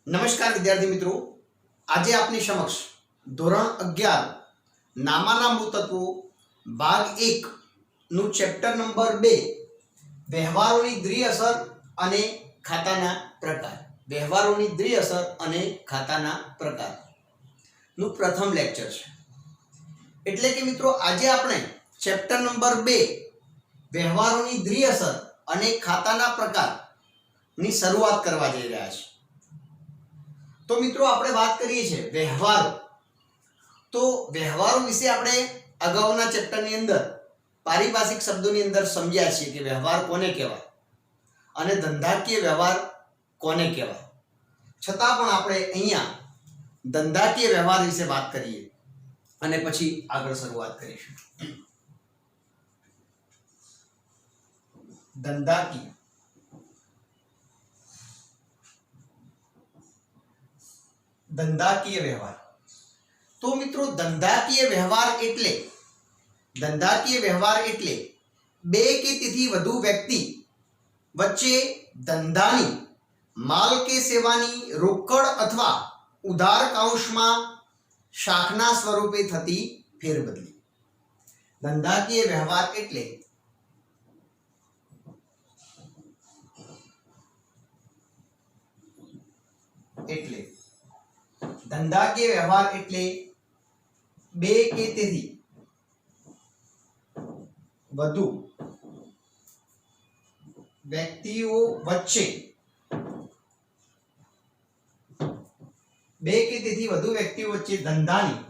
નમસ્કાર વિદ્યાર્થી મિત્રો, આજે આપની સમક્ષ ધોરણ 11 નામાના મૂળતત્વો ભાગ 1 નું ચેપ્ટર નંબર 2 વ્યવહારોની દ્વિઅસર અને ખાતાના પ્રકાર વ્યવહારોની દ્વિઅસર અને ખાતાના પ્રકાર નું પ્રથમ લેક્ચર છે। એટલે કે મિત્રો આજે આપણે ચેપ્ટર નંબર 2 વ્યવહારોની દ્વિઅસર અને ખાતાના પ્રકાર ની શરૂઆત કરવા જઈ રહ્યા છીએ। तो मित्रों આપણે વાત કરીએ છીએ વ્યવહારો। તો વ્યવહારો વિશે આપણે અગાઉના ચેપ્ટરની અંદર પારિભાષિક શબ્દોની અંદર સમજ્યા છીએ કે વ્યવહાર કોને કહેવાય અને ધંધાકીય વ્યવહાર કોને કહેવાય। છતાં પણ આપણે અહીંયા ધંધાકીય વ્યવહાર વિશે વાત કરીએ અને પછી આગળ શરૂઆત કરીશું। ધંધાકીય ધંધાકીય વ્યવહાર। તો મિત્રો ધંધાકીય વ્યવહાર એટલે બે કે તેથી વધુ વ્યક્તિ વચ્ચે ધંધાની માલ કે સેવાની રોકડ અથવા ઉધાર કાઉન્સમાં શાખના સ્વરૂપે થતી ફેરબદલી। ધંધાકીય વ્યવહાર એટલે ધંધાકીય વ્યવહાર એટલે બે કે તેથી વધુ વ્યક્તિઓ વચ્ચે ધંધાની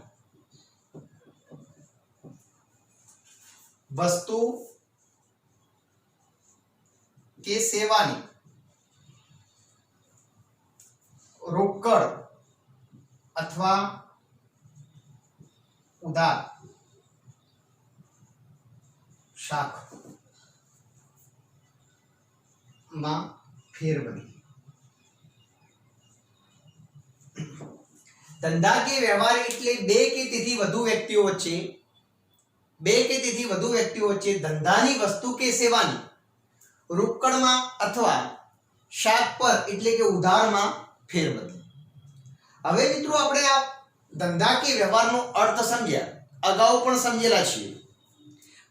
વસ્તુ કે સેવાની રોકડ अथवा उधार शाख में फेरबदली। धंधाकीय व्यवहार એટલે બે કે તેથી વધુ વ્યક્તિઓ વચ્ચે ધંધાની વસ્તુ કે સેવાની રોકડમાં અથવા શાખ પર એટલે કે ઉધારમાં ફેરબદલી। હવે મિત્રો આપણે આ ધંધાકીય વ્યવહારનો અર્થ સમજ્યા, અગાઉ પણ સમજેલા છીએ,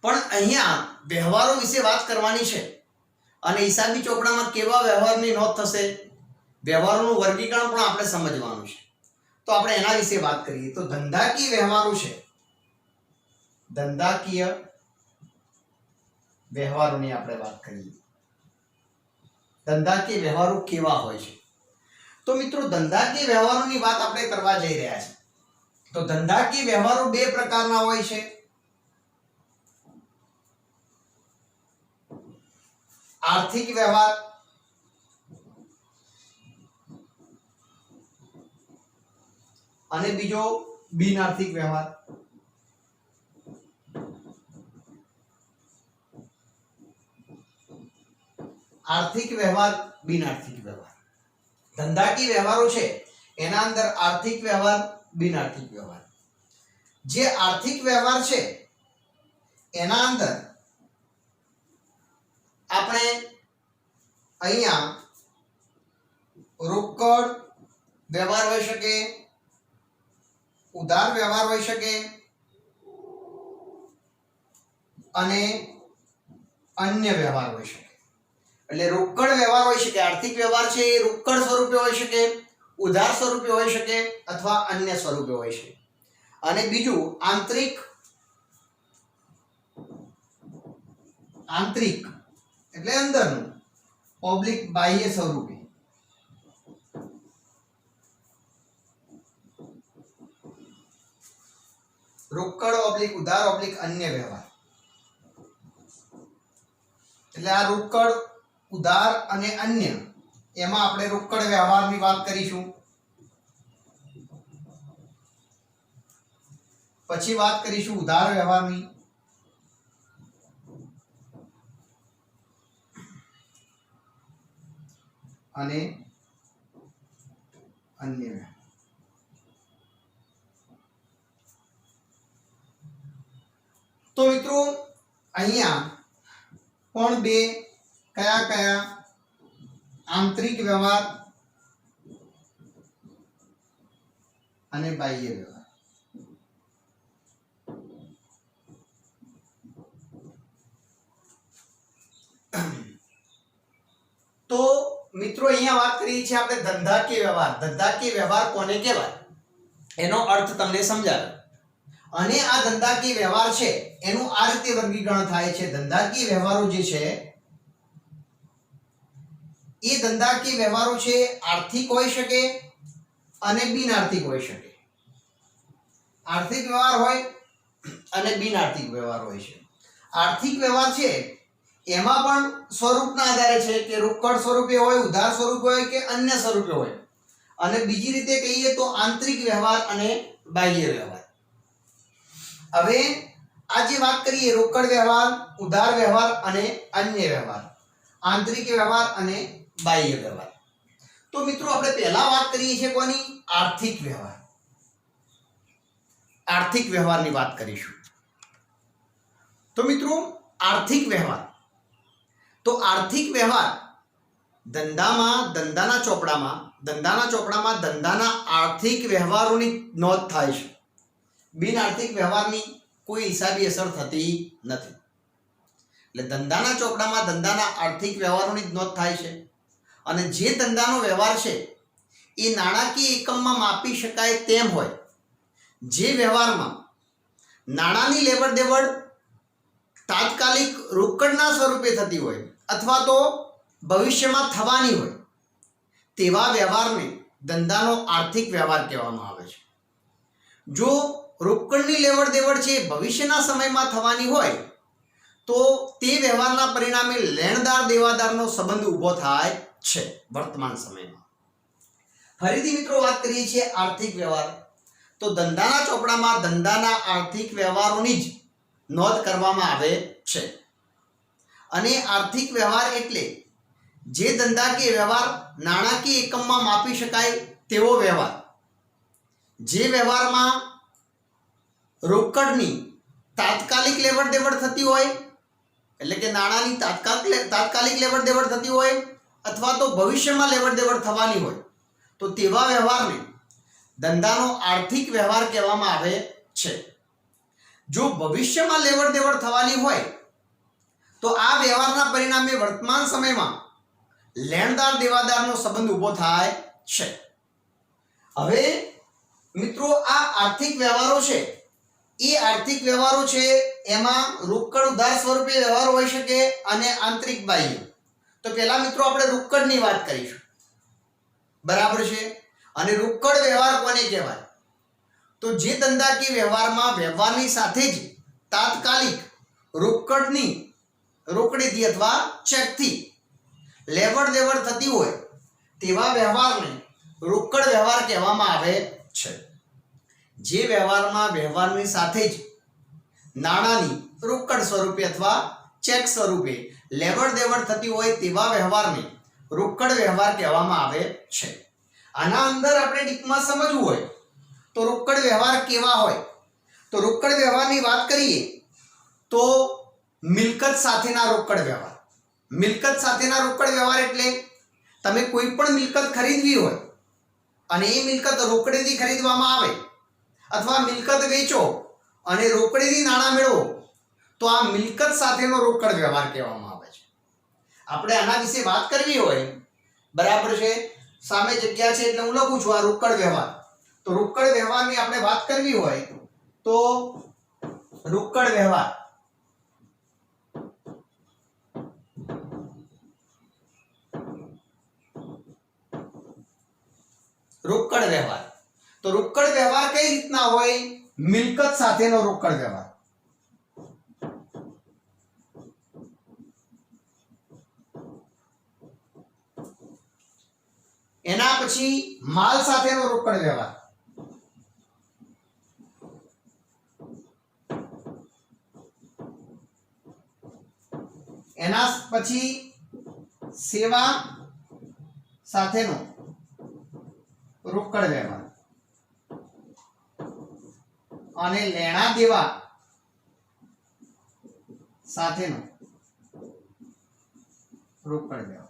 પણ અહીંયા વ્યવહારો વિશે વાત કરવાની છે અને હિસાબી ચોપડામાં કેવા વ્યવહારની નોંધ થશે, વ્યવહારોનું વર્ગીકરણ પણ આપણે સમજવાનું છે। તો આપણે એના વિશે વાત કરીએ। તો ધંધાકીય વ્યવહારો છે, ધંધાકીય વ્યવહારોની આપણે વાત કરીએ। ધંધાકીય વ્યવહારો કેવા હોય છે? तो मित्रों धंधाकीय व्यवहारों बात આપણે કરવા જઈ રહ્યા છે। તો ધંધાકીય વ્યવહારો બે પ્રકારના હોય છે। આર્થિક વ્યવહાર અને બીજો બિનઆર્થિક વ્યવહાર। આર્થિક વ્યવહાર, બિનઆર્થિક વ્યવહાર। ધંધાકીય વ્યવહારો છે એના અંદર આર્થિક વ્યવહાર, બિનઆર્થિક વ્યવહાર। જે આર્થિક વ્યવહાર છે એના અંદર આપણે અહીંયા રોકડ વ્યવહાર હોઈ શકે, ઉધાર વ્યવહાર હોઈ શકે અને અન્ય વ્યવહાર હોઈ શકે। એટલે રોકડ વ્યવહાર હોઈ શકે, આર્થિક વ્યવહાર છે એ રોકડ સ્વરૂપે હોઈ શકે, ઉધાર સ્વરૂપે હોઈ શકે અથવા અન્ય સ્વરૂપે હોઈ શકે। અને બીજું આંતરિક એટલે અંદરનું ઓબ્લિક બાહ્ય સ્વરૂપે। રોકડ ઓબ્લિક ઉધાર ઓબ્લિક અન્ય વ્યવહાર। એટલે આ રોકડ, ઉધાર અને અન્ય એમાં આપણે રોકડ વ્યવહારની વાત કરીશું, પછી વાત કરીશું ઉધાર વ્યવહારની, અને અન્ય વ્યવહાર। તો મિત્રો અહીંયા પણ બે કયા કયા આંતરિક વ્યવહાર અને બાહ્ય વ્યવહાર. તો મિત્રો અહીંયા વાત કરીએ છીએ આપણે ધંધાકીય વ્યવહાર. ધંધાકીય વ્યવહાર કોને કહેવાય એનો અર્થ તમને સમજાવ્યો. અને આ ધંધાકીય વ્યવહાર છે એનું આ રીતે વર્ગીકરણ થાય છે. ધંધાકીય વ્યવહારો જે છે એ ધંધાકીય વ્યવહારો છે આર્થિક હોઈ શકે અને બિનઆર્થિક હોઈ શકે. આર્થિક વ્યવહાર હોય અને બિનઆર્થિક વ્યવહાર હોય છે. આર્થિક વ્યવહાર છે એમાં પણ સ્વરૂપના આધારે છે કે રોકડ સ્વરૂપે હોય, ઉધાર સ્વરૂપે હોય કે અન્ય સ્વરૂપે હોય. અને બીજી રીતે કહીએ તો આંતરિક વ્યવહાર અને બાહ્ય વ્યવહાર. હવે આ જે વાત કરીએ રોકડ વ્યવહાર, ઉધાર વ્યવહાર અને અન્ય વ્યવહાર, આંતરિક વ્યવહાર અને બાહ્ય વ્યવહાર. તો મિત્રો આપણે પહેલા વાત કરીએ છીએ કોની? આર્થિક વ્યવહાર. આર્થિક વ્યવહારની વાત કરીશું. તો મિત્રો આર્થિક વ્યવહાર, તો આર્થિક વ્યવહાર ધંધાના ચોપડામાં ધંધાના આર્થિક વ્યવહારોની નોંધ થાય છે. બિનઆર્થિક વ્યવહારની કોઈ હિસાબી અસર થતી નથી. એટલે ધંધાના ચોપડામાં ધંધાના આર્થિક વ્યવહારોની જ નોંધ થાય છે. અને જે ધંધાનો વ્યવહાર છે એ નાણાકીય એકમમાં માપી શકાય તેમ હોય, જે વ્યવહારમાં નાણાંની લેવડ દેવડ તાત્કાલિક રોકડના સ્વરૂપે થતી હોય અથવા તો ભવિષ્યમાં થવાની હોય, તેવા વ્યવહારને ધંધાનો આર્થિક વ્યવહાર કહેવામાં આવે છે. જો રોકડની લેવડ દેવડ છે ભવિષ્યના સમયમાં થવાની હોય તો તે વ્યવહારના પરિણામે લેણદાર દેવાદારનો સંબંધ ઊભો થાય છે વર્તમાન સમયમાં. ફરીથી મિત્રો વાત કરીએ છીએ આર્થિક વ્યવહાર. તો ધંધાના ચોપડામાં ધંધાના આર્થિક વ્યવહારોની જ નોંધ કરવામાં આવે છે. અને આર્થિક વ્યવહાર એટલે જે ધંધાકીય વ્યવહાર નાણાકીય એકમમાં માપી શકાય તેવો વ્યવહાર, જે વ્યવહારમાં રોકડની તાત્કાલિક લેવડ દેવડ થતી હોય, એટલે કે નાણાંની તાત્કાલિક લેવડ દેવડ થતી હોય અથવા તો ભવિષ્યમાં લેવડ દેવડ થવાની હોય, તો તેવા વ્યવહારને ધંધાનો આર્થિક વ્યવહાર કહેવામાં આવે છે. જો ભવિષ્યમાં લેવડ દેવડ થવાની હોય તો આ વ્યવહારના પરિણામે વર્તમાન સમયમાં લેણદાર દેવાદારનો સંબંધ ઊભો થાય છે. હવે મિત્રો આ આર્થિક વ્યવહારો છે એ આર્થિક વ્યવહારો છે એમાં રોકડ ઉધાર સ્વરૂપે વ્યવહાર હોઈ શકે અને આંતરિક બાહ્ય. તો પહેલા મિત્રો આપણે રોકડની વાત કરીશું, બરાબર છે. અને રોકડ વ્યવહાર કોને કહેવાય? તો જે ધંધાકીય વ્યવહારમાં વ્યવહારની સાથે જ તાત્કાલિક રોકડીથી અથવા ચેકથી લેવડ દેવડ થતી હોય તેવા વ્યવહારને રોકડ વ્યવહાર કહેવામાં આવે છે. જે વ્યવહારમાં વ્યવહારની સાથે જ નાણાંની રોકડ સ્વરૂપે અથવા ચેક સ્વરૂપે લેવડ દેવડ થતી હોય તેવા વ્યવહારને રોકડ વ્યવહાર કહેવામાં આવે છે. આના અંદર આપણે ડીપમાં સમજવું હોય તો રોકડ વ્યવહાર કેવા હોય? તો રોકડ વ્યવહારની વાત કરીએ તો મિલકત સાથેના રોકડ વ્યવહાર. મિલકત સાથેના રોકડ વ્યવહાર એટલે તમે કોઈ પણ મિલકત ખરીદવી હોય અને એ મિલકત રોકડેથી ખરીદવામાં આવે અથવા મિલકત વેચો અને રોકડેથી નાણાં મેળવો તો આ મિલકત સાથેનો રોકડ વ્યવહાર કહેવામાં આવે છે. આપણે આના વિશે વાત કરવી હોય, બરાબર છે, સામે જગ્યા છે એટલે હું લખું છું આ રોકડ વ્યવહાર. તો રોકડ વ્યવહારની આપણે વાત કરવી હોય તો રોકડ વ્યવહાર તો રોકડ વ્યવહાર કઈ રીતના હોય? મિલકત સાથેનો રોકડ વ્યવહાર. એના પછી માલ સાથેનો રોકડ વ્યવહાર. એના પછી સેવા સાથેનો રોકડ વ્યવહાર અને લેણા દેવા સાથેનો રોકડ વ્યવહાર.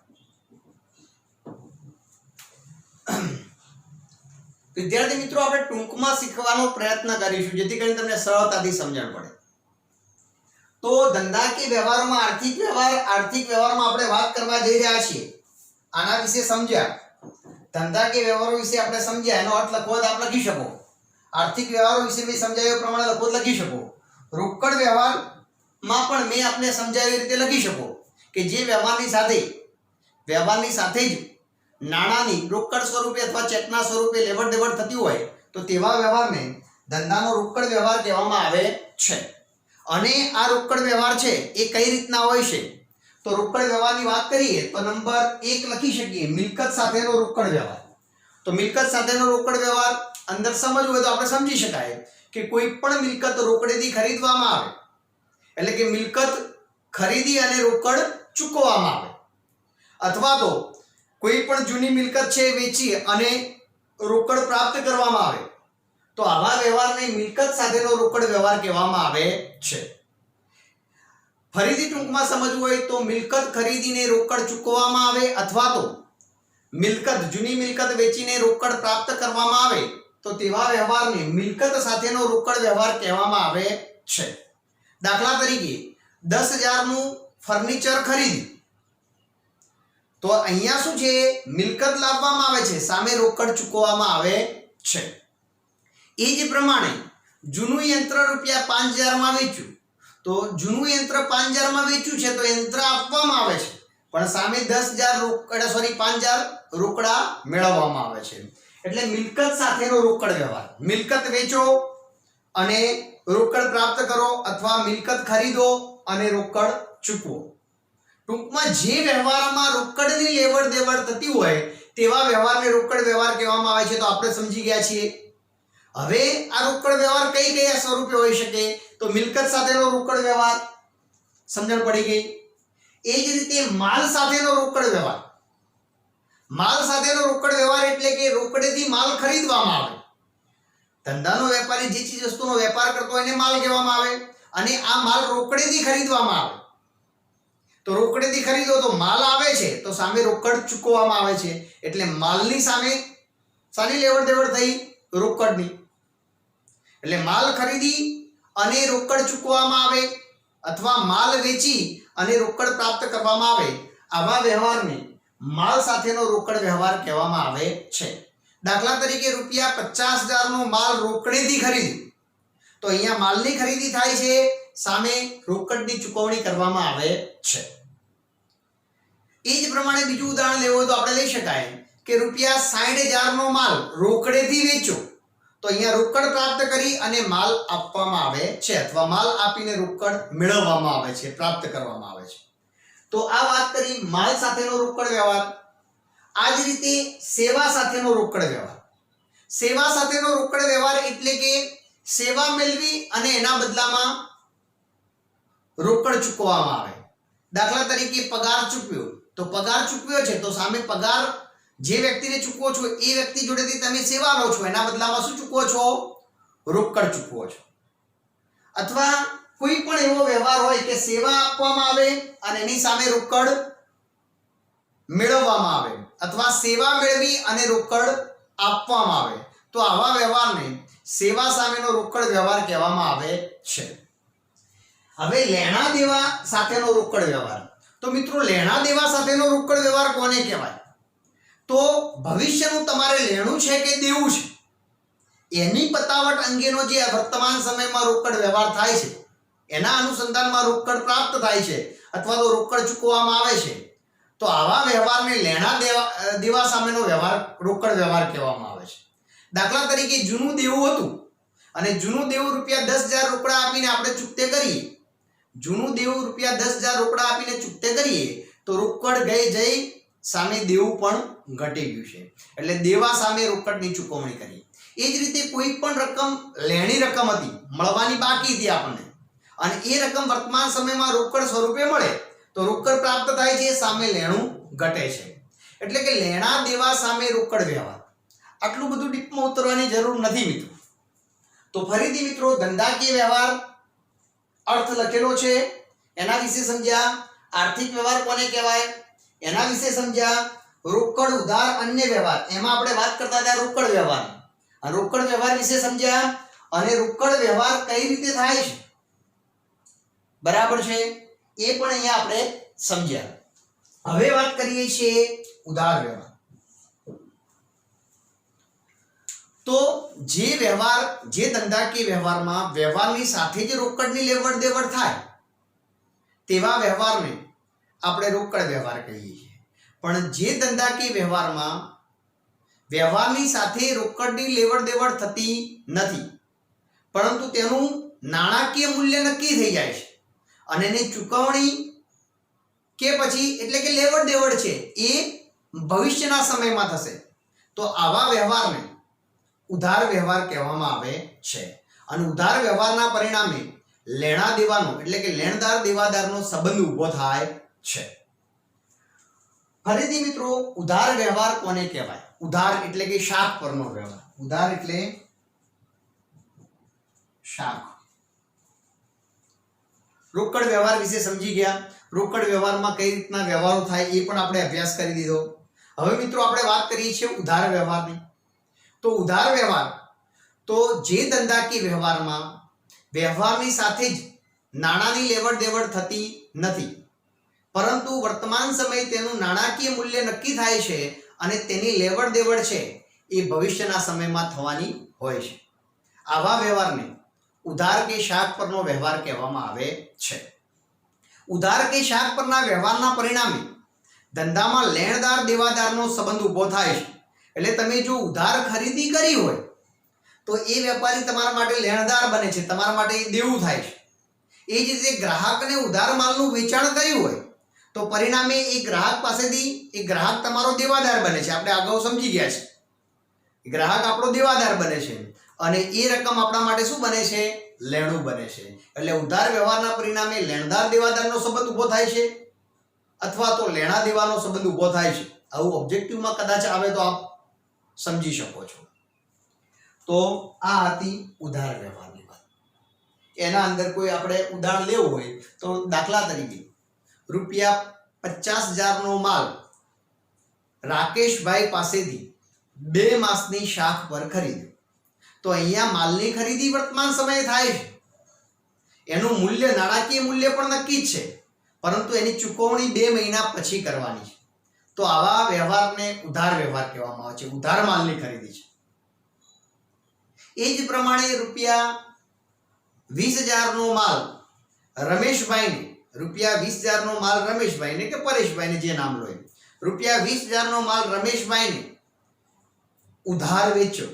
વિદ્યાર્થી મિત્રો આપણે ટૂંકમાં શીખવાનો પ્રયત્ન કરીશું જેથી કરીને તમને સરળતાથી સમજણ પડે. તો ધંધાકીય વ્યવહારોમાં આર્થિક વ્યવહારમાં આપણે વાત કરવા જઈ રહ્યા છીએ. આના વિશે સમજ્યા, ધંધાકીય વ્યવહારો વિશે આપણે સમજ્યા, એનો અર્થ લખવો તો આપ લખી શકો. આર્થિક વ્યવહારો વિશે મેં સમજાવ્યા એ પ્રમાણે લખવો તો લખી શકો. રોકડ વ્યવહારમાં પણ મેં આપને સમજાવ્યા રીતે લખી શકો કે જે વ્યવહારની સાથે જ નાણાંની રોકડ સ્વરૂપે અથવા ચેકના સ્વરૂપે લેવડ દેવડ થતી હોય તો તેવા વ્યવહારને ધંધાનો રોકડ વ્યવહાર કહેવામાં આવે છે. અને આ રોકડ વ્યવહાર છે એ કઈ રીતના હોય છે? તો રોકડ વ્યવહારની વાત કરીએ તો નંબર 1 લખી શકીએ મિલકત સાથેનો રોકડ વ્યવહાર. તો મિલકત સાથેનો રોકડ વ્યવહાર અંદર સમજવું હોય તો આપણે સમજી શકાય કે કોઈ પણ મિલકત રોકડેથી ખરીદવામાં આવે એટલે કે મિલકત ખરીદી અને રોકડ ચૂકવવામાં આવે, અથવા તો કોઈ પણ જૂની મિલકત છે વેચી અને રોકડ પ્રાપ્ત કરવામાં આવે તો આવા વ્યવહારને મિલકત સાથેનો રોકડ વ્યવહાર કહેવામાં આવે છે. ફરીથી ટૂંકમાં સમજવું હોય તો મિલકત ખરીદીને રોકડ ચૂકવવામાં આવે અથવા તો જૂની મિલકત વેચીને રોકડ પ્રાપ્ત કરવામાં આવે તો તેવા વ્યવહારને મિલકત સાથેનો રોકડ વ્યવહાર કહેવામાં આવે છે. દાખલા તરીકે 10,000 નું ફર્નિચર ખરીદી, તો અહીંયા શું છે? મિલકત લાવવામાં આવે છે, સામે રોકડ ચૂકવવામાં આવે છે. એ જ પ્રમાણે જૂનું યંત્ર ₹5,000 માં વેચ્યું, તો જૂનું યંત્ર 5,000 માં વેચ્યું છે તો યંત્ર આપવામાં આવે છે પણ સામે 5,000 રોકડા મેળવવામાં આવે છે. એટલે મિલકત સાથેનો રોકડ વ્યવહાર, મિલકત વેચો અને રોકડ પ્રાપ્ત કરો અથવા મિલકત ખરીદો અને રોકડ ચૂકવો. ટૂંકમાં જે વ્યવહારમાં રોકડની લેવડ દેવડ થતી હોય તેવા વ્યવહારને રોકડ વ્યવહાર કહેવામાં આવે છે. તો આપણે સમજી ગયા છીએ. હવે આ રોકડ વ્યવહાર કયા સ્વરૂપે હોઈ શકે? તો મિલકત સાથેનો રોકડ વ્યવહાર સમજણ પડી ગઈ. એ જ રીતે માલ સાથેનો રોકડ વ્યવહાર. માલ સાથેનો રોકડ વ્યવહાર એટલે કે રોકડેથી માલ ખરીદવામાં આવે. ધંધાનો વેપારી જે ચીજ વસ્તુનો વેપાર કરતો હોય એને માલ કહેવામાં આવે અને આ માલ રોકડેથી ખરીદવામાં આવે. તો રોકડેથી ખરીદો તો માલ આવે છે તો સામે રોકડ ચૂકવવામાં આવે છે. એટલે માલની સામે સાની લેવડ દેવડ થઈ? રોકડની. એટલે માલ ખરીદી અને રોકડ ચૂકવવામાં આવે અથવા માલ વેચી અને રોકડ પ્રાપ્ત કરવામાં આવે, આવા વ્યવહારને માલ સાથેનો રોકડ વ્યવહાર કહેવામાં આવે છે. દાખલા તરીકે ₹50,000 નો માલ રોકડેથી ખરીદ્યું, તો અહીંયા માલની ખરીદી થાય છે, સામે રોકડની ચૂકવણી કરવામાં આવે છે. એ જ પ્રમાણે બીજું ઉદાહરણ લેવું હોય તો આપણે લઈ શકાય કે ₹60,000 નો માલ રોકડેથી વેચો, તો અહીંયા રોકડ પ્રાપ્ત કરી અને માલ આપવામાં આવે છે અથવા માલ આપીને રોકડ મેળવવામાં આવે છે, પ્રાપ્ત કરવામાં આવે છે. તો આ વાત કરી માલ સાથેનો રોકડ વ્યવહાર. આ જ રીતે સેવા સાથેનો રોકડ વ્યવહાર. સેવા સાથેનો રોકડ વ્યવહાર એટલે કે સેવા મેળવી અને એના બદલામાં રોકડ ચૂકવવામાં આવે. દાખલા તરીકે પગાર ચૂકવ્યો, તો પગાર ચૂકવ્યો છે તો સામે પગાર જે વ્યક્તિને ચૂકવો છો એ વ્યક્તિ જોડેથી તમે સેવા લો છો, એના બદલામાં શું ચૂકવો છો? રોકડ ચૂકવો છો. અથવા કોઈ પણ એવો વ્યવહાર હોય કે સેવા આપવામાં આવે અને એની સામે રોકડ મેળવવામાં આવે અથવા સેવા મેળવી અને રોકડ આપવામાં આવે, તો આવા વ્યવહારને સેવા સામેનો રોકડ વ્યવહાર કહેવામાં આવે છે. હવે લેણા દેવા સાથેનો રોકડ વ્યવહાર. તો મિત્રો લેણા દેવા સાથેનો રોકડ વ્યવહાર કોને કહેવાય? તો ભવિષ્યનું તમારે લેણું છે કે દેવું છે એની પતાવટ અંગેનો જે વર્તમાન સમયમાં રોકડ વ્યવહાર થાય છે એના અનુસંધાનમાં રોકડ પ્રાપ્ત થાય છે અથવા તો રોકડ ચૂકવવામાં આવે છે, તો આવા વ્યવહારને લેણા દેવા સામેનો વ્યવહાર રોકડ વ્યવહાર કહેવામાં આવે છે. દાખલા તરીકે જૂનું દેવું હતું અને જૂનું દેવું ₹10,000 રોકડા આપીને આપણે ચૂકતે કરીએ, જૂનું દેવું ₹10,000 રોકડા આપીને ચૂકતે કરીએ તો રોકડ જઈ સામે દેવું પણ ઘટી ગયું છે. એટલે દેવા સામે રોકડની ચૂકવણી કરી. એ જ રીતે કોઈ પણ રકમ લેણી રકમ હતી, મળવાની બાકી હતી આપણને, અને એ રકમ વર્તમાન સમયમાં રોકડ સ્વરૂપે મળે તો રોકડ પ્રાપ્ત થાય છે, સામે લેણું ઘટે છે. એટલે કે લેણા દેવા સામે રોકડ વ્યવહાર. આટલું બધું ડીપમાં ઉતરવાની જરૂર નથી મિત્રો. તો ફરીથી મિત્રો ધંધાકીય વ્યવહાર અર્થ લખેલો છે, એના વિશે સમજ્યા. આર્થિક વ્યવહાર કોને કહેવાય એના વિશે સમજ્યા. રોકડ ઉધાર અન્ય વ્યવહાર, એમાં આપણે વાત કરતા હતા રોકડ વ્યવહાર. આ રોકડ વ્યવહાર વિશે સમજ્યા અને રોકડ વ્યવહાર કઈ રીતે થાય છે, બરાબર છે, એ પણ અહીંયા આપણે સમજ્યા. હવે વાત કરીએ છીએ ઉધાર વ્યવહાર. તો જે વ્યવહાર, જે ધંધાકીય વ્યવહારમાં વ્યવહારની સાથે જે રોકડની લેવડ દેવડ થાય તેવા વ્યવહારને આપણે રોકડ વ્યવહાર કહીએ છીએ. પણ જે ધંધાકીય વ્યવહારમાં વ્યવહારની સાથે રોકડની લેવડ દેવડ થતી નથી, પરંતુ તેનું નાણાકીય મૂલ્ય નક્કી થઈ જાય છે અને એની ચૂકવણી કે પછી એટલે કે લેવડ દેવડ છે એ ભવિષ્યના સમયમાં થશે, તો આવા વ્યવહારને ઉધાર વ્યવહાર કહેવામાં આવે છે. અને ઉધાર વ્યવહારના પરિણામે લેણા દેવાનો એટલે કે લેણદાર દેવાદારનો સંબંધ ઊભો થાય છે. ફરીથી મિત્રો, ઉધાર વ્યવહાર કોને કહેવાય? ઉધાર એટલે કે શાખ પરનો વ્યવહાર. ઉધાર એટલે શાખ. રોકડ વ્યવહાર વિશે સમજી ગયા. રોકડ વ્યવહારમાં કઈ રીતના વ્યવહારો થાય એ પણ આપણે અભ્યાસ કરી દીધો. હવે મિત્રો આપણે વાત કરીએ છીએ ઉધાર વ્યવહારની. તો ઉધાર વ્યવહાર તો જે ધંધાકીય વ્યવહારમાં વ્યવહારની સાથે જ નાણાંની લેવડ દેવડ થતી નથી, પરંતુ વર્તમાન સમયે તેનું નાણાકીય મૂલ્ય નક્કી થાય છે અને તેની લેવડ દેવડ છે એ ભવિષ્યના સમયમાં થવાની હોય છે. આવા વ્યવહારને ઉધાર કે શાખ પરનો વ્યવહાર કહેવામાં આવે છે. ઉધાર કે શાખ પરના વ્યવહારના પરિણામે ધંધામાં લેણદાર દેવાદારનો સંબંધ ઊભો થાય છે. એટલે તમે જો ઉધાર ખરીદી કરી હોય તો એ વેપારી તમારા માટે લેણદાર બને છે, તમારા માટે દેવું થાય છે. એ જ રીતે ગ્રાહકને ઉધાર માલનું વેચાણ કર્યું હોય તો પરિણામે એ ગ્રાહક પાસેથી એ ગ્રાહક તમારો દેવાદાર બને છે. આપણે અગાઉ સમજી ગયા છે, ગ્રાહક આપણો દેવાદાર બને છે અને એ રકમ આપણા માટે શું બને છે? લેણું બને છે. એટલે ઉધાર વ્યવહારના પરિણામે લેણદાર દેવાદારનો સંબંધ ઊભો થાય છે અથવા તો લેણા દેવાનો સંબંધ ઊભો થાય છે. આવું ઓબ્જેક્ટિવમાં કદાચ આવે તો આપ સમજી શકો છો. તો આ હતી ઉધાર વ્યવહારની વાત. એના અંદર કોઈ આપણે ઉદાહરણ લેવું હોય તો દાખલા તરીકે ₹50,000 નો માલ રાકેશભાઈ પાસેથી 2 માસની શાખ પર ખરીદ્યો. તો અહીંયા માલની ખરીદી વર્તમાન સમયે થાય છે, એનું મૂલ્ય નાણાકીય મૂલ્ય પણ નક્કી જ છે, પરંતુ એની ચૂકવણી 2 મહિના પછી કરવાની છે. તો આવા વ્યવહારને ઉધાર વ્યવહાર કહેવામાં આવે છે. ઉધાર માલની ખરીદી છે. એ જ પ્રમાણે ₹20,000 નો માલ રમેશભાઈને, ₹20,000 નો માલ રમેશભાઈને કે પરેશભાઈને જે નામ લો, ₹20,000 નો માલ રમેશભાઈને ઉધાર વેચ્યો.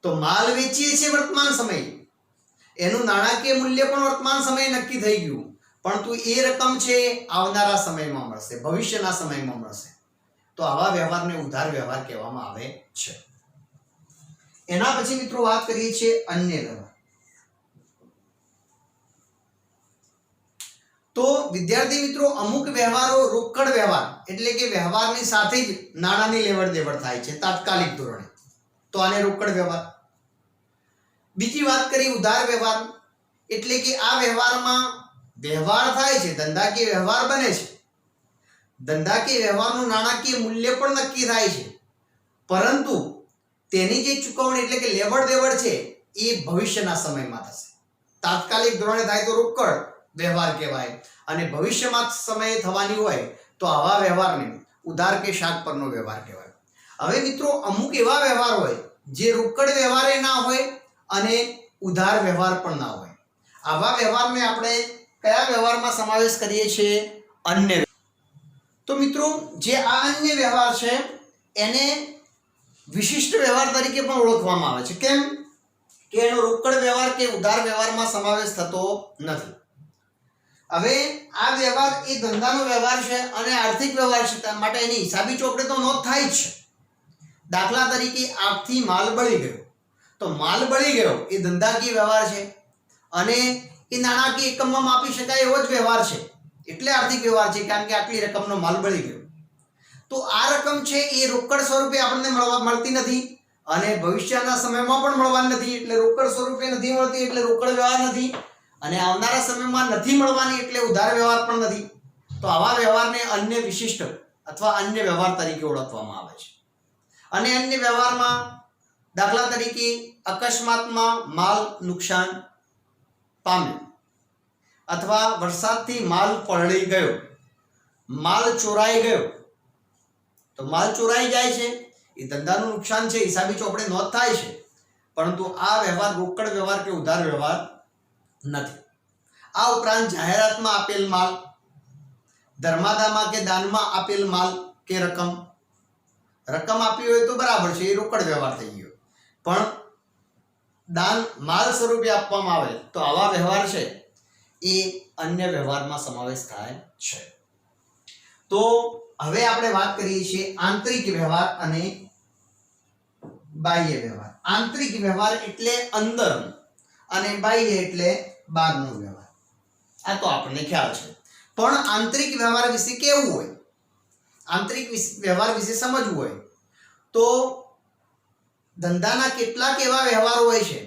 તો માલ વેચીએ છીએ વર્તમાન સમયે, એનું નાણાકીય મૂલ્ય પણ વર્તમાન સમયે નક્કી થઈ ગયું, પરંતુ એ રકમ છે આવનારા સમયમાં મળશે, ભવિષ્યના સમયમાં મળશે. તો આવા વ્યવહારને ઉધાર વ્યવહાર કહેવામાં આવે છે. એના પછી મિત્રો વાત કરીએ છીએ અન્ય વ્યવહાર. તો વિદ્યાર્થી મિત્રો, અમુક વ્યવહારો રોકડ વ્યવહાર એટલે કે વ્યવહારની સાથે જ નાણાંની લેવડ દેવડ થાય છે તાત્કાલિક ધોરણે, તો આને રોકડ વ્યવહાર. બીજી વાત કરી ઉધાર વ્યવહાર, એટલે કે આ વ્યવહારમાં વ્યવહાર થાય છે, ધંધાકીય વ્યવહાર બને છે, ધંધાકીય વ્યવહારનું નાણાકીય મૂલ્ય પણ નક્કી થાય છે, પરંતુ તેની જે ચૂકવણી એટલે કે લેવડ દેવડ છે એ ભવિષ્યના સમયમાં થશે. તાત્કાલિક ધોરણે થાય તો રોકડ વ્યવહાર કહેવાય અને ભવિષ્યમાં સમયે થવાની હોય તો આવા વ્યવહારને ઉધાર કે શાખ પરનો વ્યવહાર કહેવાય. હવે મિત્રો, અમુક એવા વ્યવહાર હોય જે રોકડ વ્યવહારે ના હોય અને ઉધાર વ્યવહાર પણ ના હોય. આવા વ્યવહારને આપણે કયા વ્યવહારમાં સમાવેશ કરીએ છીએ? અન્ય. તો મિત્રો, જે આ અન્ય વ્યવહાર છે એને વિશિષ્ટ વ્યવહાર તરીકે પણ ઓળખવામાં આવે છે. કેમ કે એનો રોકડ વ્યવહાર કે ઉધાર વ્યવહારમાં સમાવેશ થતો નથી. હવે આ વ્યવહાર એ ધંધાનો વ્યવહાર છે અને આર્થિક વ્યવહાર છે, માટે એની હિસાબી ચોપડે તો નોંધ થાય જ છે. દાખલા તરીકે આગથી માલ બળી ગયો, તો માલ બળી ગયો એ ધંધાકીય વ્યવહાર છે અને એ નાણાકીય એકમમાં માપી શકાય એવો જ વ્યવહાર છે, એટલે આર્થિક વ્યવહાર છે, કારણ કે આટલી રકમનો માલ બળી ગયો. તો આ રકમ છે એ રોકડ સ્વરૂપે આપણને મળતી નથી અને ભવિષ્યના સમયમાં પણ મળવાની નથી, એટલે રોકડ સ્વરૂપે નથી મળતી એટલે રોકડ વ્યવહાર નથી, અને આવનારા સમયમાં નથી મળવાની એટલે ઉધાર વ્યવહાર પણ નથી. તો આવા વ્યવહારને અન્ય વિશિષ્ટ અથવા અન્ય વ્યવહાર તરીકે ઓળખવામાં આવે છે. અને અન્ય વ્યવહારમાં દાખલા તરીકે અકસ્માતમાં માલ નુકસાન પામ્યો, અથવા વરસાદથી માલ પલળી ગયો, માલ ચોરાઈ ગયો. તો માલ ચોરાઈ જાય છે એ ધંધાનું નુકસાન છે, હિસાબી ચોપડે નોંધ થાય છે, પરંતુ આ વ્યવહાર રોકડ વ્યવહાર કે ઉધાર વ્યવહાર નથી. આ ઉપરાંત જાહેરાતમાં આપેલ માલ, ધર્માદામાં કે દાનમાં આપેલ માલ કે રકમ આપી હોય તો બરાબર છે, એ રોકડ વ્યવહાર થઈ ગયો. પણ દાન માલ સ્વરૂપે આપવામાં આવે તો આવા વ્યવહાર છે એ અન્ય વ્યવહારમાં સમાવેશ થાય છે. તો હવે આપણે વાત કરીએ છીએ આંતરિક વ્યવહાર અને બાહ્ય વ્યવહાર. આંતરિક વ્યવહાર એટલે અંદર અને બાહ્ય એટલે બહારનો વ્યવહાર. આ તો આપણને ખ્યાલ છે, પણ આંતરિક વ્યવહાર વિશે કેવું હોય, આંતરિક વ્યવહાર વિશે સમજવું હોય તો ધંધાના કેટલાક એવા વ્યવહારો હોય છે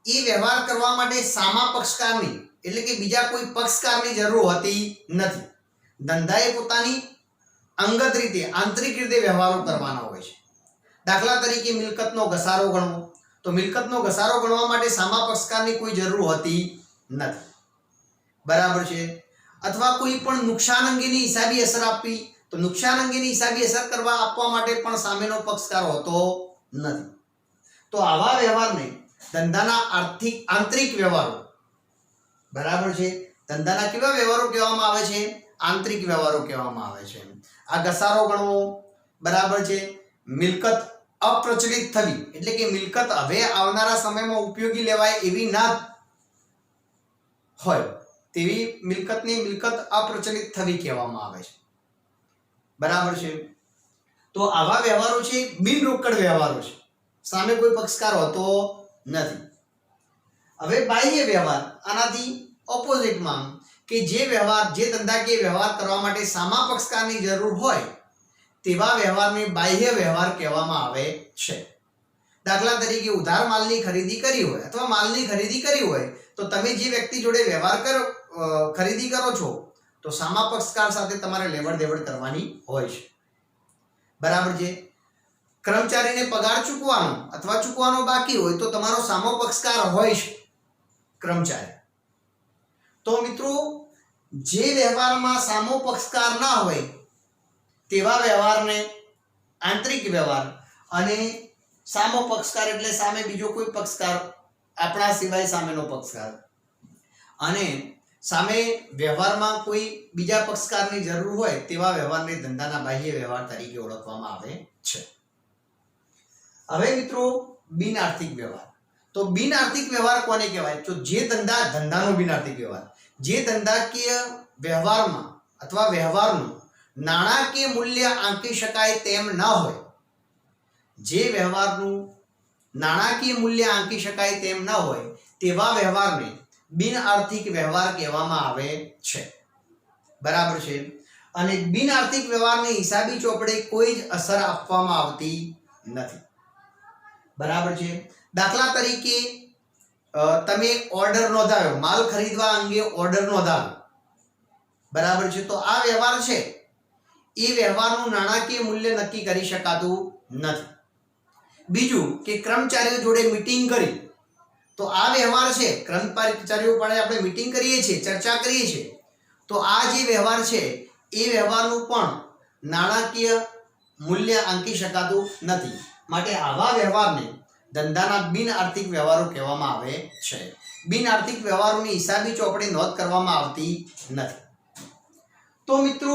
એ વ્યવહાર કરવા માટે સામા પક્ષકારની એટલે કે બીજા કોઈ પક્ષકારની જરૂર હોતી નથી. ધંધાએ પોતાની અંગત રીતે આંતરિક રીતે વ્યવહારો કરવાના હોય છે. દાખલા તરીકે મિલકતનો ઘસારો ગણવો, તો મિલકતનો ઘસારો ગણવા માટે સામા પક્ષકારની કોઈ જરૂર હોતી નથી, બરાબર છે. અથવા કોઈ પણ નુકસાન અંગેની હિસાબી અસર આપવી, તો નુકસાન અંગેની હિસાબી અસર આપવા માટે પણ સામેનો પક્ષકાર હોતો નથી. તો આવા વ્યવહારને ધંધાના આંતરિક વ્યવહારો, બરાબર છે, ધંધાના કેવા વ્યવહારો કહેવામાં આવે છે? આંતરિક વ્યવહારો કહેવામાં આવે છે. આ ઘસારો ગણવો, બરાબર છે, મિલકત અપ્રચલિત થવી એટલે કે મિલકત હવે આવનારા સમયમાં ઉપયોગી લેવાય એવી ના હોય તેવી મિલકતની મિલકત અપ્રચલિત થવી કહેવામાં આવે છે, બરાબર છે. તો આવા વ્યવહારો છે બિન રોકડ વ્યવહારો છે, સામે કોઈ પક્ષકાર હોતો નથી. હવે બાહ્ય વ્યવહાર આનાથી ઓપોઝિટમાં કે જે ધંધાકીય વ્યવહાર કરવા માટે સામા પક્ષકારની જરૂર હોય તેવા વ્યવહારને બાહ્ય વ્યવહાર કહેવામાં આવે છે. દાખલા તરીકે ઉધાર માલની ખરીદી કરી હોય અથવા માલની ખરીદી કરી હોય તો તમે જે વ્યક્તિ જોડે ખરીદી કરો છો તો સામા પક્ષકાર સાથે તમારે લેવડ દેવડ કરવાની હોય છે, બરાબર છે. કર્મચારીને પગાર ચૂકવવાનો બાકી હોય તો તમારો સામો પક્ષકાર હોય છે કર્મચારી. તો મિત્રો જે વ્યવહારમાં સામો પક્ષકાર ના હોય તેવા વ્યવહારને આંતરિક વ્યવહાર, અને સામો પક્ષકાર એટલે સામે બીજો કોઈ પક્ષકાર આપણા સિવાય સામેનો પક્ષકાર, અને સામે વ્યવહારમાં કોઈ બીજા પક્ષકારની જરૂર હોય તેવા વ્યવહારને ધંધાના બાહ્ય વ્યવહાર તરીકે ઓળખવામાં આવે છે. હવે મિત્રો બિન આર્થિક વ્યવહાર. તો બિન આર્થિક વ્યવહાર કોને કહેવાય? તો જે ધંધાનો બિન આર્થિક વ્યવહાર, જે ધંધાકીય વ્યવહારમાં અથવા વ્યવહારનું નાણાકીય મૂલ્ય આંકી શકાય તેમ ન હોય, જે વ્યવહારનું નાણાકીય મૂલ્ય આંકી શકાય તેમ ન હોય તેવા વ્યવહારને બિન આર્થિક વ્યવહાર કહેવામાં આવે છે, બરાબર છે. અને બિન આર્થિક વ્યવહારની હિસાબી ચોપડે કોઈ જ અસર આપવામાં આવતી નથી, બરાબર છે. દાખલા તરીકે તમે ઓર્ડર નોંધાવ્યો, માલ ખરીદવા અંગે ઓર્ડર નોંધાવ્યો, બરાબર છે. તો આ વ્યવહાર છે એ વ્યવહારનું નાણાકીય મૂલ્ય નક્કી કરી શકાતું નથી. બીજું કે કર્મચારીઓ જોડે મીટિંગ કરી, તો આ વ્યવહાર છે, કર્મચારીઓ જોડે આપણે મીટિંગ કરીએ છીએ, ચર્ચા કરીએ છીએ, તો આ જે વ્યવહાર છે એ વ્યવહારનું પણ નાણાકીય મૂલ્ય આંકી શકાતું નથી. માટે આવા વ્યવહારને ધંધાના બિન આર્થિક વ્યવહારો કહેવામાં આવે છે. બિન આર્થિક વ્યવહારોની હિસાબી ચોપડે નોંધ કરવામાં આવતી નથી. તો મિત્રો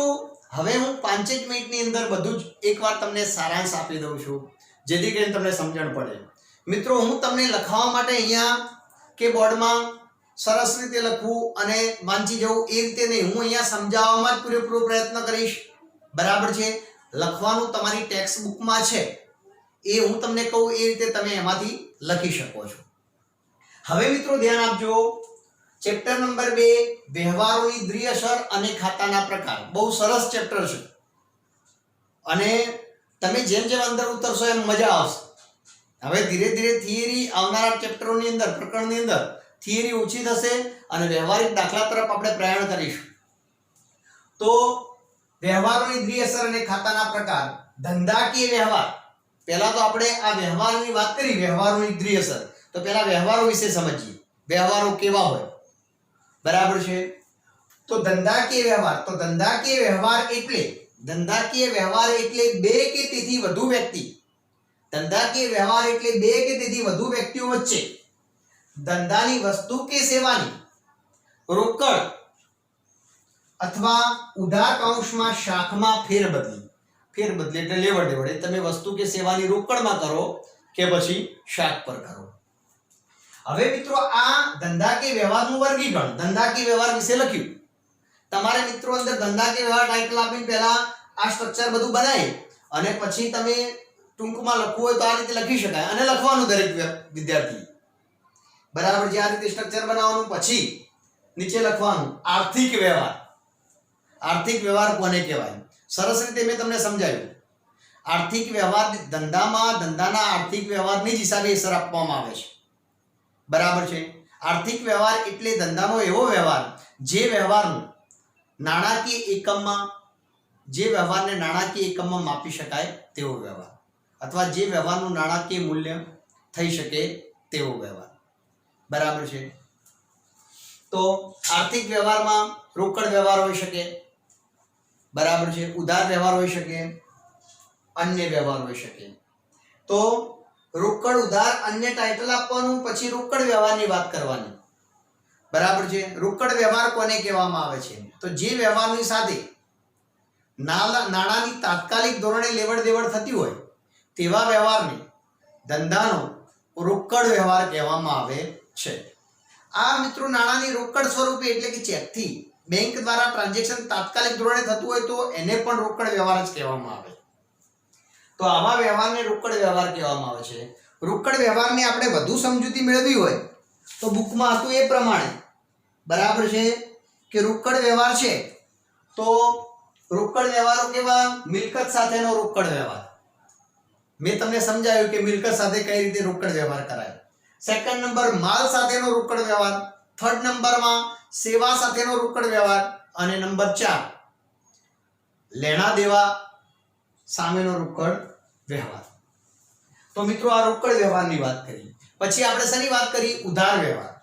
હવે હું 5 મિનિટની અંદર બધું જ એકવાર તમને સારાંશ આપી દઉં છું, જેથી કરીને તમને સમજણ પડે. મિત્રો હું તમને લખાવવા માટે અહીંયા કે બોર્ડમાં સરસ રીતે લખવું અને વાંચી જવું એ રીતે નહીં, હું અહીંયા સમજાવવામાં જ પૂરેપૂરો પ્રયત્ન કરીશ, બરાબર છે. લખવાનું તમારી ટેક્સ્ટ બુકમાં છે, એ હું તમને કહું એ રીતે તમે એમાંથી લખી શકો છો. હવે મિત્રો ધ્યાન આપજો, ચેપ્ટર નંબર 2 વ્યવહારોની દ્વિઅસર અને ખાતાના પ્રકાર. બહુ સરસ ચેપ્ટર છે અને તમે જેમ જેમ અંદર ઉતરશો એમ મજા આવશે. હવે ધીરે ધીરે થિયરી આવનારા ચેપ્ટરોની અંદર, પ્રકરણની અંદર થિયરી ઓછી થશે અને વ્યવહારિક દાખલા તરફ આપણે પ્રયાણ કરીશું. તો વ્યવહારોની દ્વિઅસર અને ખાતાના પ્રકાર. ધંધાકીય વ્યવહાર પહેલા તો આપણે આ વ્યવહારની વાત કરી, વ્યવહારોની દ્વિઅસર. તો પહેલા વ્યવહારો વિશે સમજીએ. વ્યવહારો કેવા હોય? બરાબર છે. તો ધંધાકીય વ્યવહાર, તો ધંધાકીય વ્યવહાર એટલે બે કે તેથી વધુ વ્યક્તિ, ધંધાકીય વ્યવહાર એટલે બે કે તેથી વધુ વ્યક્તિઓ વચ્ચે ધંધાની વસ્તુ કે સેવાની રોકડ અથવા ઉધાર કૌંસમાં શાખમાં ફેરબદલી એટલે લેવડ દેવડ. એ તમે વસ્તુ કે સેવાની રોકડમાં કરો કે પછી શાખ પર કરો. હવે મિત્રો આ ધંધાકીય વ્યવહારનું વર્ગીકરણ, ધંધાકીય વ્યવહાર વિશે લખ્યું. તમારે મિત્રો અંદર ધંધાકીય વ્યવહાર ટાઇટલ આપીને પહેલા આ સ્ટ્રક્ચર બધું બનાવી અને પછી તમે ટૂંકમાં લખવું હોય તો આ રીતે લખી શકાય અને લખવાનું દરેક વિદ્યાર્થી. બરાબર છે. આ રીતે સ્ટ્રક્ચર બનાવવાનું, પછી નીચે લખવાનું આર્થિક વ્યવહાર. આર્થિક વ્યવહાર કોને કહેવાય? સરસ રીતે મેં તમને સમજાવ્યું. આર્થિક વ્યવહાર ધંધાના આર્થિક વ્યવહારની જ હિસાબે અસર આપવામાં આવે છે. બરાબર છે. આર્થિક વ્યવહાર એટલે ધંધાનો એવો વ્યવહાર જે વ્યવહારને નાણાકીય એકમમાં માપી શકાય તેવો વ્યવહાર, અથવા જે વ્યવહારનું નાણાકીય મૂલ્ય થઈ શકે તેવો વ્યવહાર. બરાબર છે. તો આર્થિક વ્યવહારમાં રોકડ વ્યવહાર હોઈ શકે, બરાબર છે, ઉધાર વ્યવહાર હોઈ શકે, અન્ય વ્યવહાર હોઈ શકે. તો રોકડ, ઉધાર, અન્ય ટાઇટલ આપવાનું, પછી રોકડ વ્યવહારની વાત કરવાની. બરાબર છે. રોકડ વ્યવહાર કોને કહેવામાં આવે છે? તો જે વ્યવહારની સાથે નાણાંની તાત્કાલિક ધોરણે લેવડ દેવડ થતી હોય તેવા વ્યવહારને ધંધાનો રોકડ વ્યવહાર કહેવામાં આવે છે. આ મિત્રો નાણાંની રોકડ સ્વરૂપે એટલે કે ચેકથી બેંક દ્વારા ટ્રાન્ઝેક્શન તાત્કાલિક ધોરણે થતું હોય તો એને પણ રોકડ વ્યવહાર જ કહેવામાં આવે. તો આવા વ્યવહારને રોકડ વ્યવહાર કહેવામાં આવે છે. રોકડ વ્યવહારને આપણે વધુ સમજૂતી મેળવી હોય તો બુકમાં હતું એ પ્રમાણે, બરાબર છે, કે રોકડ વ્યવહાર છે તો રોકડ વ્યવહારો કેવા? મિલકત સાથેનો રોકડ વ્યવહાર. મેં તમને સમજાવ્યું કે મિલકત સાથે કઈ રીતે રોકડ વ્યવહાર કરાય. સેકન્ડ નંબર માલ સાથેનો રોકડ વ્યવહાર. થર્ડ નંબરમાં સેવા સાથેનો રોકડ વ્યવહાર. અને નંબર 4 લેણા દેવા સામેનો રોકડ વ્યવહાર. તો મિત્રો આ રોકડ વ્યવહારની વાત કરી. પછી આપણે શેની વાત કરી? ઉધાર વ્યવહાર.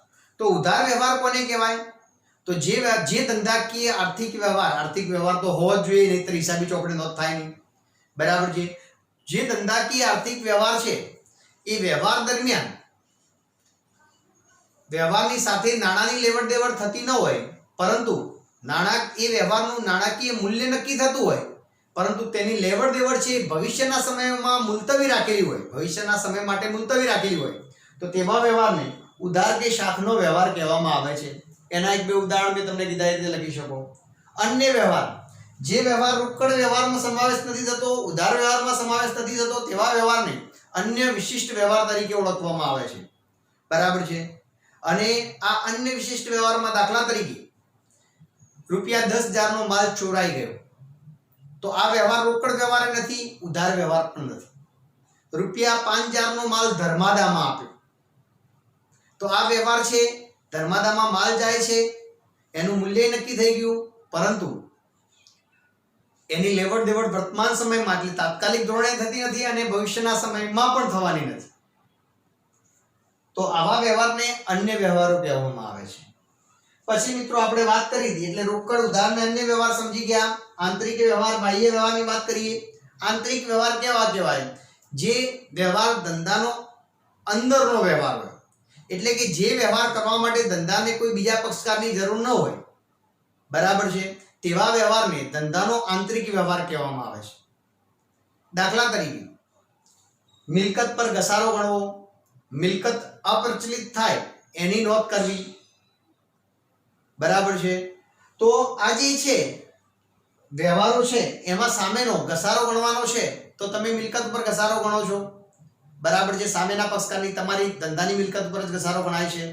તો ઉધાર વ્યવહાર કોને કહેવાય? તો જે ધંધાકીય આર્થિક વ્યવહાર તો હોવો જ જોઈએ, નહીંતર હિસાબી ચોપડે નોંધ થાય નહીં. બરાબર છે. જે ધંધાકીય આર્થિક વ્યવહાર છે એ વ્યવહાર દરમિયાન વ્યવહારની સાથે નાણાંની લેવડ દેવડ થતી ન હોય, પરંતુ એ વ્યવહારનું નાણાકીય મૂલ્ય નક્કી થતું હોય, પરંતુ તેની લેવડ દેવડ છે ભવિષ્યના સમયમાં મુલતવી રાખેલી હોય, ભવિષ્યના સમય માટે મુલતવી રાખેલી હોય, તો તેવા વ્યવહારને ઉધાર કે શાખનો વ્યવહાર કહેવામાં આવે છે. એના એક બે ઉદાહરણ મેં તમને કીધા રીતે લખી શકો. અન્ય વ્યવહાર, જે વ્યવહાર રોકડ વ્યવહારમાં સમાવેશ નથી થતો, ઉધાર વ્યવહારમાં સમાવેશ નથી થતો, તેવા વ્યવહારને અન્ય વિશિષ્ટ વ્યવહાર તરીકે ઓળખવામાં આવે છે. બરાબર છે. અને આ અન્ય વિશિષ્ટ વ્યવહારમાં દાખલા તરીકે રૂપિયા 10,000 નો માલ ચોરાઈ ગયો, તો આ વ્યવહાર રોકડ વ્યવહાર નથી, ઉધાર વ્યવહાર પણ નથી. રૂપિયા 5,000 નો માલ ધર્માદામાં આપ્યો, તો આ વ્યવહાર છે, ધર્માદામાં માલ જાય છે, એનું મૂલ્ય નક્કી થઈ ગયું, પરંતુ એની લેવડ દેવડ વર્તમાન સમયમાં એટલે તાત્કાલિક ધોરણે થતી નથી અને ભવિષ્યના સમયમાં પણ થવાની નથી. તો આવા વ્યવહારને અન્ય વ્યવહારો કહેવામાં આવે છે. પછી મિત્રો આપણે વાત કરી હતી એટલે રોકડ, ઉધાર અને અન્ય વ્યવહાર સમજી ગયા. આંતરિક વ્યવહાર, બાહ્ય વ્યવહારની વાત કરીએ. આંતરિક વ્યવહાર કેવા કહેવાય? જે વ્યવહાર ધંધાનો અંદરનો વ્યવહાર હોય, એટલે કે જે વ્યવહાર કરવા માટે ધંધાને કોઈ બીજા પક્ષકારની જરૂર ન હોય, બરાબર છે, તેવા વ્યવહારને ધંધાનો આંતરિક વ્યવહાર કહેવામાં આવે છે. દાખલા તરીકે મિલકત પર ઘસારો ગણવો, મિલકત અપ્રચલિત થાય એની નોંધ કરવી. બરાબર છે. તો આ જે છે વ્યવહારો છે એમાં સામેનો ઘસારો ગણવાનો છે, તો તમે મિલકત પર ઘસારો ગણો છો. બરાબર છે. સામેના પક્ષકારની તમારી ધંધાની મિલકત પર જ ઘસારો ગણાય છે.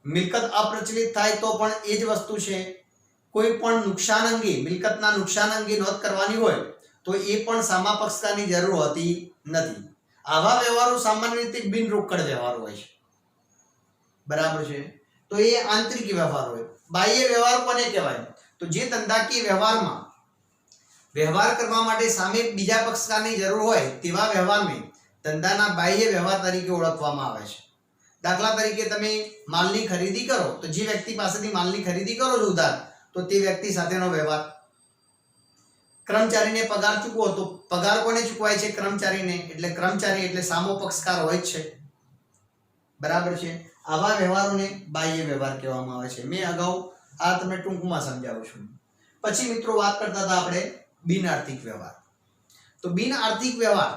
મિલકત અપ્રચલિત થાય તો પણ એ જ વસ્તુ છે. કોઈ પણ નુકસાન અંગે, મિલકતના નુકસાન અંગે નોંધ કરવાની હોય તો એ પણ સામા પક્ષકારની જરૂર હોતી નથી. આવા વ્યવહારો સામાન્ય રીતે બિન રોકડ વ્યવહાર હોય છે. બરાબર છે. તો એ આંતરિક વ્યવહાર હોય. બાહ્ય વ્યવહાર કોને કહેવાય? તો જે ધંધાકીય વ્યવહારમાં વ્યવહાર કરવા માટે સામે બીજા પક્ષકારની જરૂર હોય તેવા વ્યવહારને ધંધાના બાહ્ય વ્યવહાર તરીકે ઓળખવામાં આવે છે. દાખલા તરીકે તમે માલની ખરીદી કરો તો જે વ્યક્તિ પાસેથી માલની ખરીદી કરો છો ઉધાર, તો તે વ્યક્તિ સાથેનો વ્યવહાર. કર્મચારીને પગાર ચૂકવો તો પગાર કોને ચૂકવાય છે? કર્મચારીને. એટલે કર્મચારી એટલે સામો પક્ષકાર હોય જ છે. બરાબર છે. આવા વ્યવહારોને બાહ્ય વ્યવહાર કહેવામાં આવે છે. મેં અગાઉ આ તમને ટૂંકમાં સમજાવું છું. પછી મિત્રો વાત કરતા હતા આપણે બિન આર્થિક વ્યવહાર. તો બિન આર્થિક વ્યવહાર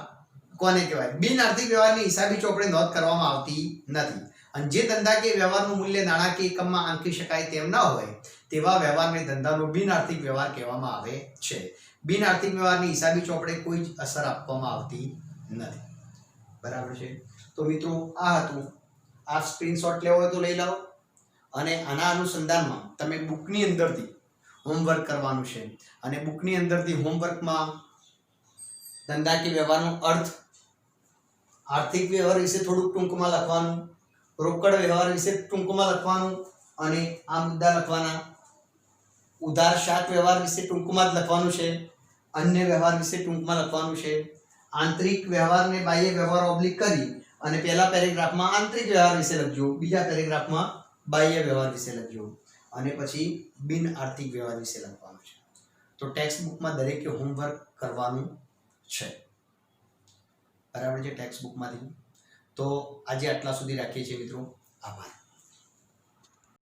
કોને કહેવાય? બિન આર્થિક વ્યવહારની હિસાબી ચોપડે નોંધ કરવામાં આવતી નથી અને જે ધંધાકીય વ્યવહારનું મૂલ્ય નાણાકીય એકમમાં આંકી શકાય તેમ ન હોય તેવા વ્યવહારને ધંધાનો બિન આર્થિક વ્યવહાર કહેવામાં આવે છે. બિન આર્થિક વ્યવહારની હિસાબી ચોપડે કોઈ જ અસર આપવામાં આવતી નથી. બરાબર છે. તો મિત્રો આ હતું. આ સ્ક્રીનશોટ લેવો હોય તો લઈ લાવો અને આના અનુસંધાનમાં તમે બુકની અંદરથી હોમવર્ક કરવાનું છે અને બુકની અંદરથી હોમવર્કમાં ધંધાકીય વ્યવહારનો અર્થ, આર્થિક વ્યવહાર વિશે થોડુંક ટૂંકમાં લખવાનું, રોકડ વ્યવહાર વિશે ટૂંકમાં લખવાનું અને આ મુદ્દા લખવાના. ઉધાર શાક વ્યવહાર વિશે ટૂંકમાં જ લખવાનું છે. અન્ય વ્યવહાર વિશે ટૂંકમાં લખવાનું છે. આંતરિક વ્યવહારને બાહ્ય વ્યવહાર ઓબ્લિક કરી અને પહેલા પેરેગ્રાફમાં આંતરિક વ્યવહાર વિશે લખજો, બીજા પેરેગ્રાફમાં બાહ્ય વ્યવહાર વિશે લખજો અને પછી બિન આર્થિક વ્યવહાર વિશે લખવાનું છે. તો ટેક્સ્ટ બુકમાં દરેકે હોમવર્ક કરવાનું છે. બરાબર છે. ટેક્સ્ટ બુકમાંથી. તો આજે આટલા સુધી રાખીએ છીએ મિત્રો. આભાર.